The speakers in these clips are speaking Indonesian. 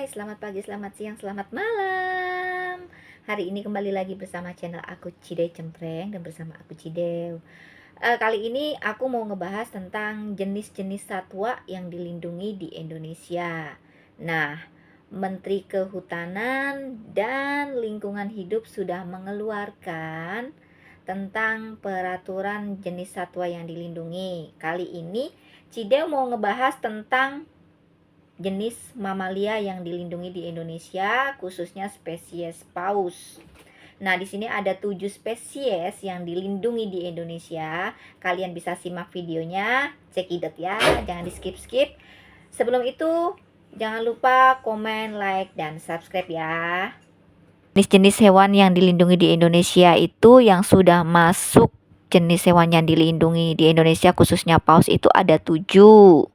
Hai, selamat pagi, selamat siang, selamat malam. Hari ini kembali lagi bersama channel aku Cide Cempreng dan bersama aku Cideu. Kali ini aku mau ngebahas tentang jenis-jenis satwa yang dilindungi di Indonesia. Nah, Menteri Kehutanan dan Lingkungan Hidup sudah mengeluarkan tentang peraturan jenis satwa yang dilindungi. Kali ini Cideu mau ngebahas tentang jenis mamalia yang dilindungi di Indonesia, khususnya spesies paus. Nah, di sini ada 7 spesies yang dilindungi di Indonesia. Kalian bisa simak videonya, cekidot ya, jangan di skip-skip. Sebelum itu, jangan lupa komen, like, dan subscribe ya. Jenis-jenis hewan yang dilindungi di Indonesia itu yang sudah masuk jenis hewan yang dilindungi di Indonesia, khususnya paus itu ada 7.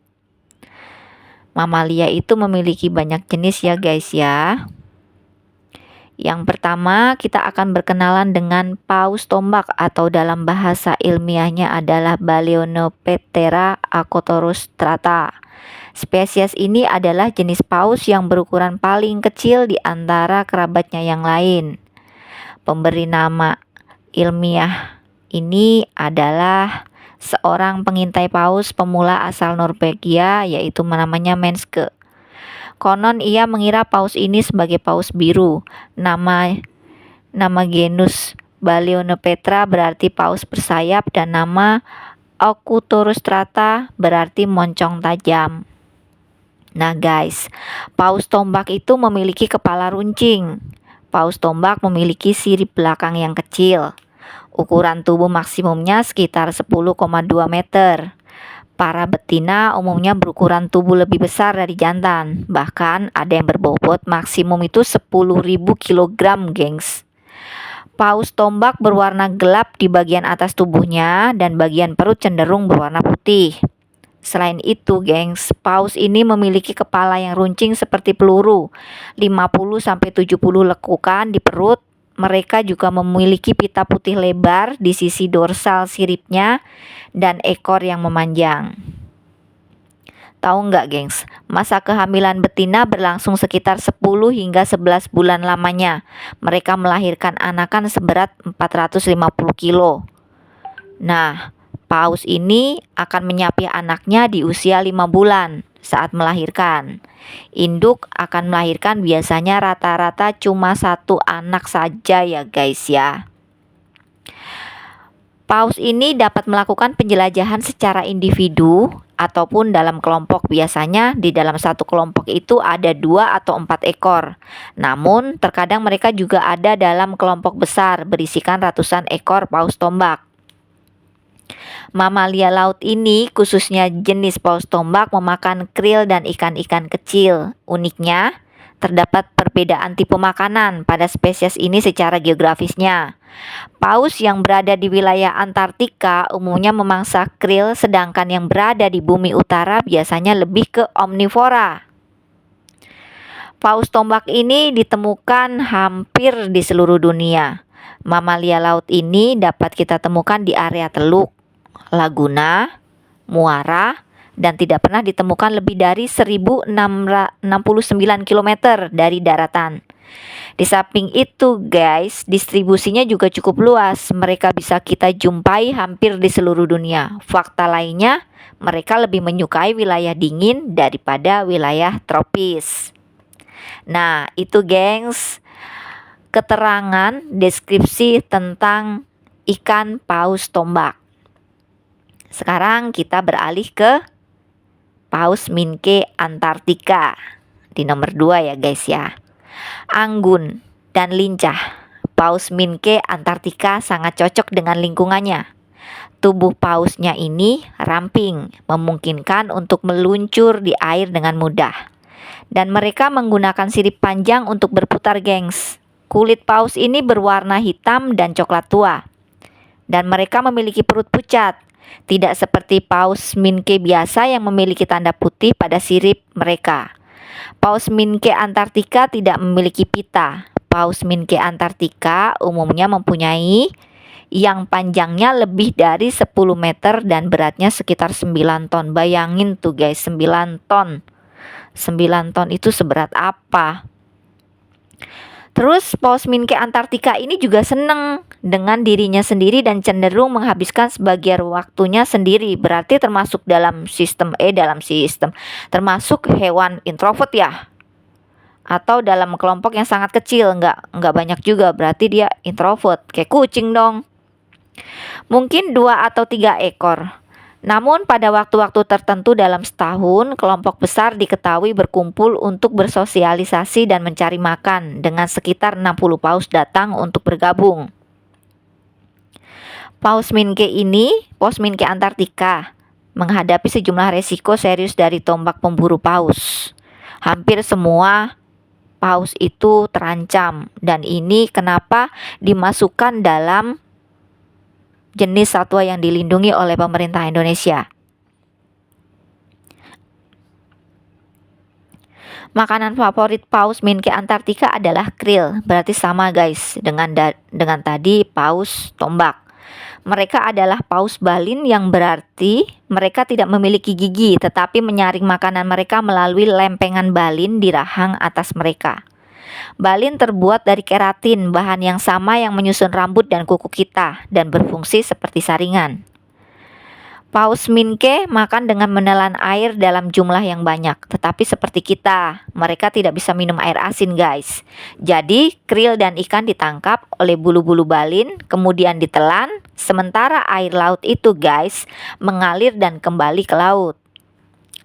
Mamalia itu memiliki banyak jenis ya guys ya. Yang pertama kita akan berkenalan dengan paus tombak atau dalam bahasa ilmiahnya adalah Balaenoptera acotorustrata. Spesies ini adalah jenis paus yang berukuran paling kecil di antara kerabatnya yang lain. Pemberi nama ilmiah ini adalah seorang pengintai paus pemula asal Norwegia, yaitu namanya Menske. Konon ia mengira paus ini sebagai paus biru. Nama genus Balaenoptera berarti paus bersayap dan nama Acotorustrata berarti moncong tajam. Nah guys, paus tombak itu memiliki kepala runcing. Paus tombak memiliki sirip belakang yang kecil. Ukuran tubuh maksimumnya sekitar 10,2 meter. Para betina umumnya berukuran tubuh lebih besar dari jantan. Bahkan ada yang berbobot maksimum itu 10.000 kg, gengs. Paus tombak berwarna gelap di bagian atas tubuhnya dan bagian perut cenderung berwarna putih. Selain itu, gengs, paus ini memiliki kepala yang runcing seperti peluru, 50-70 lekukan di perut. Mereka juga memiliki pita putih lebar di sisi dorsal siripnya dan ekor yang memanjang. Tahu nggak gengs, masa kehamilan betina berlangsung sekitar 10 hingga 11 bulan lamanya. Mereka melahirkan anakan seberat 450 kilo. Nah, paus ini akan menyapi anaknya di usia 5 bulan saat melahirkan. Induk akan melahirkan biasanya rata-rata cuma 1 anak saja ya guys ya. Paus ini dapat melakukan penjelajahan secara individu ataupun dalam kelompok. Biasanya di dalam satu kelompok itu ada 2 atau 4 ekor. Namun terkadang mereka juga ada dalam kelompok besar berisikan ratusan ekor paus tombak. Mamalia laut ini, khususnya jenis paus tombak, memakan krill dan ikan-ikan kecil. Uniknya, terdapat perbedaan tipe makanan pada spesies ini secara geografisnya. Paus yang berada di wilayah Antartika umumnya memangsa krill, sedangkan yang berada di bumi utara biasanya lebih ke omnivora. Paus tombak ini ditemukan hampir di seluruh dunia. Mamalia laut ini dapat kita temukan di area teluk, laguna, muara, dan tidak pernah ditemukan lebih dari 1.669 km dari daratan. Di samping itu guys, distribusinya juga cukup luas. Mereka bisa kita jumpai hampir di seluruh dunia. Fakta lainnya, mereka lebih menyukai wilayah dingin daripada wilayah tropis. Nah, itu gengs, keterangan deskripsi tentang ikan paus tombak. Sekarang kita beralih ke paus minke Antartika di nomor 2 ya guys ya. Anggun dan lincah. Paus minke Antartika sangat cocok dengan lingkungannya. Tubuh pausnya ini ramping, memungkinkan untuk meluncur di air dengan mudah. Dan mereka menggunakan sirip panjang untuk berputar, gengs. Kulit paus ini berwarna hitam dan coklat tua. Dan mereka memiliki perut pucat. Tidak seperti paus minke biasa yang memiliki tanda putih pada sirip mereka. Paus minke Antartika tidak memiliki pita. Paus minke Antartika umumnya mempunyai yang panjangnya lebih dari 10 meter dan beratnya sekitar 9 ton. Bayangin tuh guys, 9 ton. 9 ton itu seberat apa? Terus Paus Minke Antartika ini juga seneng dengan dirinya sendiri dan cenderung menghabiskan sebagian waktunya sendiri. Berarti termasuk termasuk hewan introvert ya, atau dalam kelompok yang sangat kecil, nggak banyak juga, berarti dia introvert, kayak kucing dong. Mungkin 2 atau 3 ekor. Namun pada waktu-waktu tertentu dalam setahun, kelompok besar diketahui berkumpul untuk bersosialisasi dan mencari makan, dengan sekitar 60 paus datang untuk bergabung. Paus Minke Antartika menghadapi sejumlah resiko serius dari tombak pemburu paus. Hampir semua paus itu terancam, dan ini kenapa dimasukkan dalam jenis satwa yang dilindungi oleh pemerintah Indonesia. Makanan favorit Paus Minke Antartika adalah krill. Berarti sama guys dengan tadi paus tombak. Mereka adalah paus balin, yang berarti mereka tidak memiliki gigi, tetapi menyaring makanan mereka melalui lempengan balin di rahang atas mereka. Balin terbuat dari keratin, bahan yang sama yang menyusun rambut dan kuku kita, dan berfungsi seperti saringan. Paus Minke makan dengan menelan air dalam jumlah yang banyak, tetapi seperti kita, mereka tidak bisa minum air asin guys. Jadi krill dan ikan ditangkap oleh bulu-bulu balin, kemudian ditelan, sementara air laut itu guys mengalir dan kembali ke laut.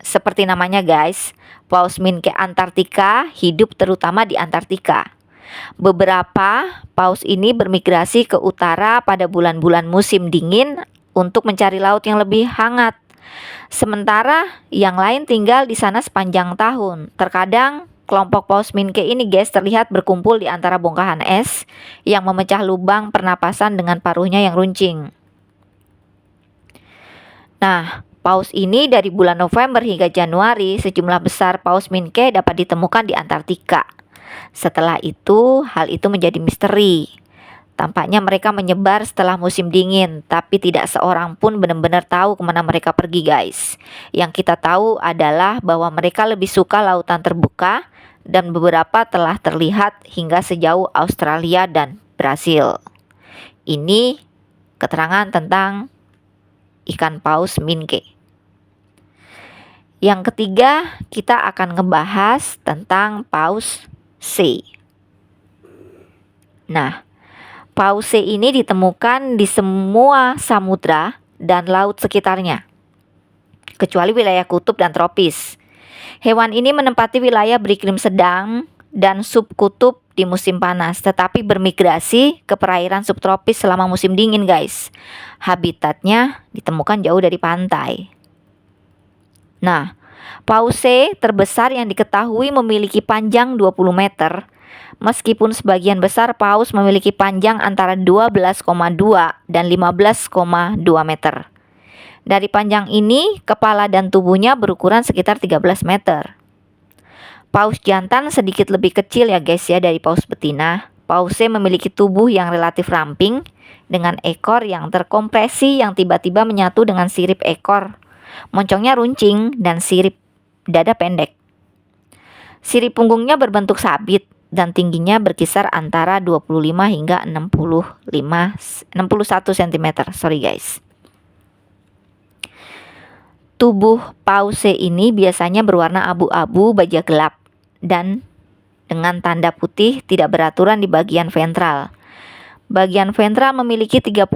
Seperti namanya guys, Paus Minke Antartika hidup terutama di Antartika. Beberapa paus ini bermigrasi ke utara pada bulan-bulan musim dingin untuk mencari laut yang lebih hangat. Sementara yang lain tinggal di sana sepanjang tahun. Terkadang kelompok Paus Minke ini guys terlihat berkumpul di antara bongkahan es yang memecah lubang pernapasan dengan paruhnya yang runcing. Nah, paus ini dari bulan November hingga Januari, sejumlah besar Paus Minke dapat ditemukan di Antartika. Setelah itu, hal itu menjadi misteri. Tampaknya mereka menyebar setelah musim dingin, tapi tidak seorang pun benar-benar tahu kemana mereka pergi guys. Yang kita tahu adalah bahwa mereka lebih suka lautan terbuka, dan beberapa telah terlihat hingga sejauh Australia dan Brasil. Ini keterangan tentang ikan Paus Minke. Yang ketiga, kita akan ngebahas tentang Paus C. Nah, Paus C ini ditemukan di semua samudra dan laut sekitarnya, kecuali wilayah kutub dan tropis. Hewan ini menempati wilayah beriklim sedang dan subkutub di musim panas, tetapi bermigrasi ke perairan subtropis selama musim dingin guys. Habitatnya ditemukan jauh dari pantai. Nah, Paus C terbesar yang diketahui memiliki panjang 20 meter, meskipun sebagian besar paus memiliki panjang antara 12,2 dan 15,2 meter. Dari panjang ini, kepala dan tubuhnya berukuran sekitar 13 meter. Paus jantan sedikit lebih kecil ya guys ya dari paus betina. Paus C memiliki tubuh yang relatif ramping, dengan ekor yang terkompresi yang tiba-tiba menyatu dengan sirip ekor. Moncongnya runcing dan sirip dada pendek. Sirip punggungnya berbentuk sabit dan tingginya berkisar antara 25 hingga 61 cm. Sorry guys. Tubuh Paus C ini biasanya berwarna abu-abu baja gelap dan dengan tanda putih tidak beraturan di bagian ventral. Bagian ventral memiliki 38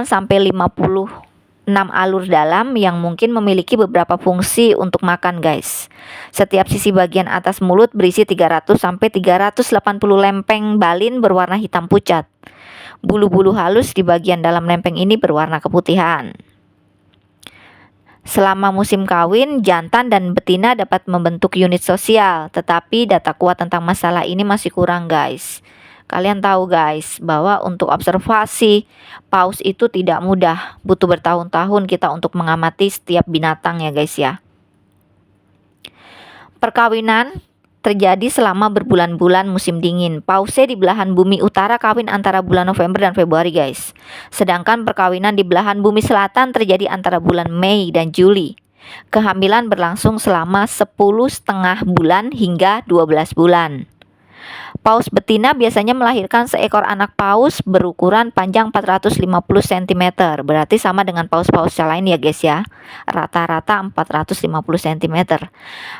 sampai 56 alur dalam yang mungkin memiliki beberapa fungsi untuk makan guys. Setiap sisi bagian atas mulut berisi 300 sampai 380 lempeng balin berwarna hitam pucat. Bulu-bulu halus di bagian dalam lempeng ini berwarna keputihan. Selama musim kawin, jantan dan betina dapat membentuk unit sosial, tetapi data kuat tentang masalah ini masih kurang guys. Kalian tahu guys, bahwa untuk observasi paus itu tidak mudah, butuh bertahun-tahun kita untuk mengamati setiap binatang ya guys ya. Perkawinan terjadi selama berbulan-bulan musim dingin. Paus C di belahan bumi utara kawin antara bulan November dan Februari guys. Sedangkan perkawinan di belahan bumi selatan terjadi antara bulan Mei dan Juli. Kehamilan berlangsung selama 10,5 bulan hingga 12 bulan. Paus betina biasanya melahirkan seekor anak paus berukuran panjang 450 cm. Berarti sama dengan paus-paus yang lain ya guys ya. Rata-rata 450 cm.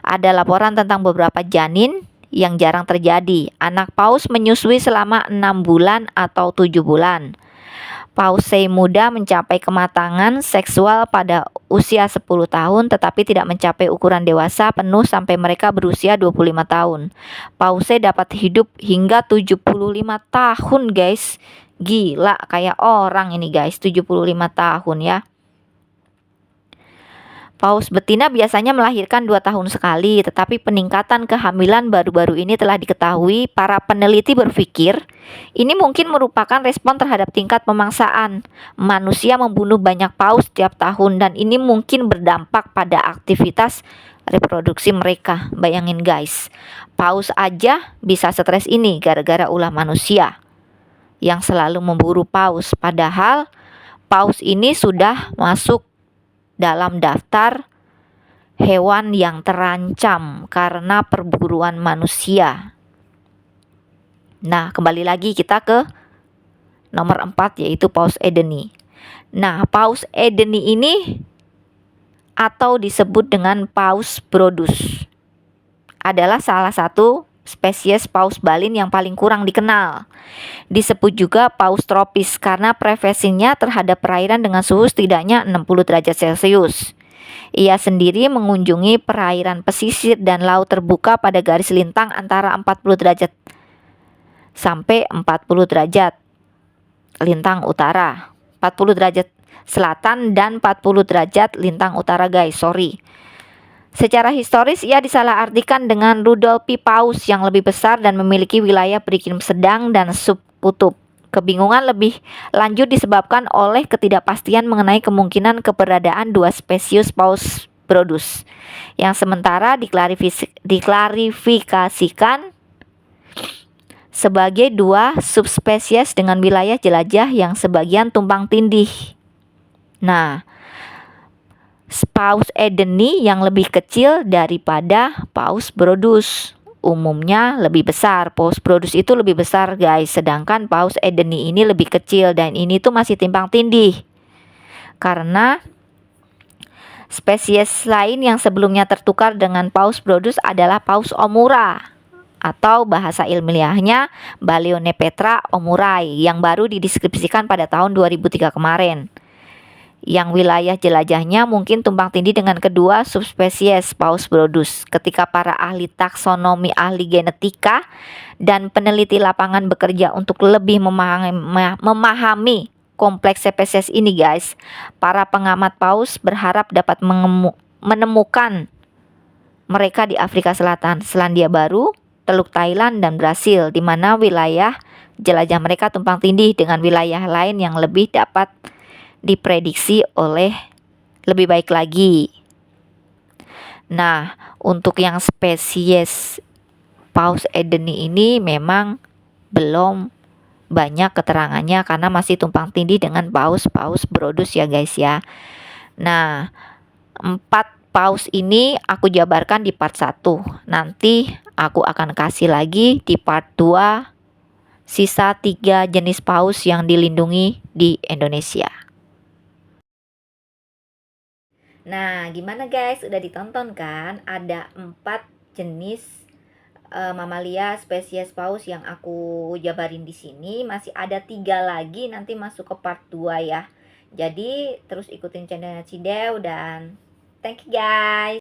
Ada laporan tentang beberapa janin yang jarang terjadi. Anak paus menyusui selama 6 bulan atau 7 bulan. Pausei muda mencapai kematangan seksual pada usia 10 tahun tetapi tidak mencapai ukuran dewasa penuh sampai mereka berusia 25 tahun. Pausei dapat hidup hingga 75 tahun guys. Gila kayak orang ini guys, 75 tahun ya. Paus betina biasanya melahirkan 2 tahun sekali, tetapi peningkatan kehamilan baru-baru ini telah diketahui. Para peneliti berpikir ini mungkin merupakan respon terhadap tingkat pemangsaan. Manusia membunuh banyak paus setiap tahun dan ini mungkin berdampak pada aktivitas reproduksi mereka. Bayangin guys, paus aja bisa stres ini gara-gara ulah manusia yang selalu memburu paus. Padahal paus ini sudah masuk dalam daftar hewan yang terancam karena perburuan manusia. Nah, kembali lagi kita ke nomor 4 yaitu Paus Edeni. Nah, Paus Edeni ini atau disebut dengan Paus Brodus adalah salah satu spesies paus balin yang paling kurang dikenal. Disebut juga paus tropis karena preferensinya terhadap perairan dengan suhu setidaknya 60 derajat Celcius. Ia sendiri mengunjungi perairan pesisir dan laut terbuka pada garis lintang antara 40 derajat sampai 40 derajat lintang utara. 40 derajat selatan dan 40 derajat lintang utara guys, sorry. Secara historis ia disalahartikan dengan Rudolphi Paus yang lebih besar dan memiliki wilayah beriklim sedang dan subkutub. Kebingungan lebih lanjut disebabkan oleh ketidakpastian mengenai kemungkinan keberadaan dua spesies Paus Brodus yang sementara diklarifikasikan sebagai dua subspesies dengan wilayah jelajah yang sebagian tumpang tindih. Nah, Paus Edeni yang lebih kecil daripada Paus Brodus. Umumnya lebih besar. Paus Brodus itu lebih besar guys, sedangkan Paus Edeni ini lebih kecil dan ini tuh masih timpang tindih. Karena spesies lain yang sebelumnya tertukar dengan Paus Brodus adalah Paus Omura atau bahasa ilmiahnya Balaeonepetra omurai yang baru dideskripsikan pada tahun 2003 kemarin. Yang wilayah jelajahnya mungkin tumpang tindih dengan kedua subspesies Paus Brodus. Ketika para ahli taksonomi, ahli genetika, dan peneliti lapangan bekerja untuk lebih memahami kompleks spesies ini guys, para pengamat paus berharap dapat menemukan mereka di Afrika Selatan, Selandia Baru, Teluk Thailand, dan Brasil, di mana wilayah jelajah mereka tumpang tindih dengan wilayah lain yang lebih dapat diprediksi oleh lebih baik lagi. Nah, untuk yang spesies Paus Edeni ini memang belum banyak keterangannya karena masih tumpang tindih dengan Paus Brodus ya guys ya. Nah, 4 paus ini aku jabarkan di part 1. Nanti aku akan kasih lagi di part 2 sisa 3 jenis paus yang dilindungi di Indonesia. Nah, gimana guys? Udah ditonton kan? Ada 4 jenis mamalia spesies paus yang aku jabarin di sini. Masih ada 3 lagi nanti masuk ke part 2 ya. Jadi terus ikutin channelnya Cidew dan thank you guys.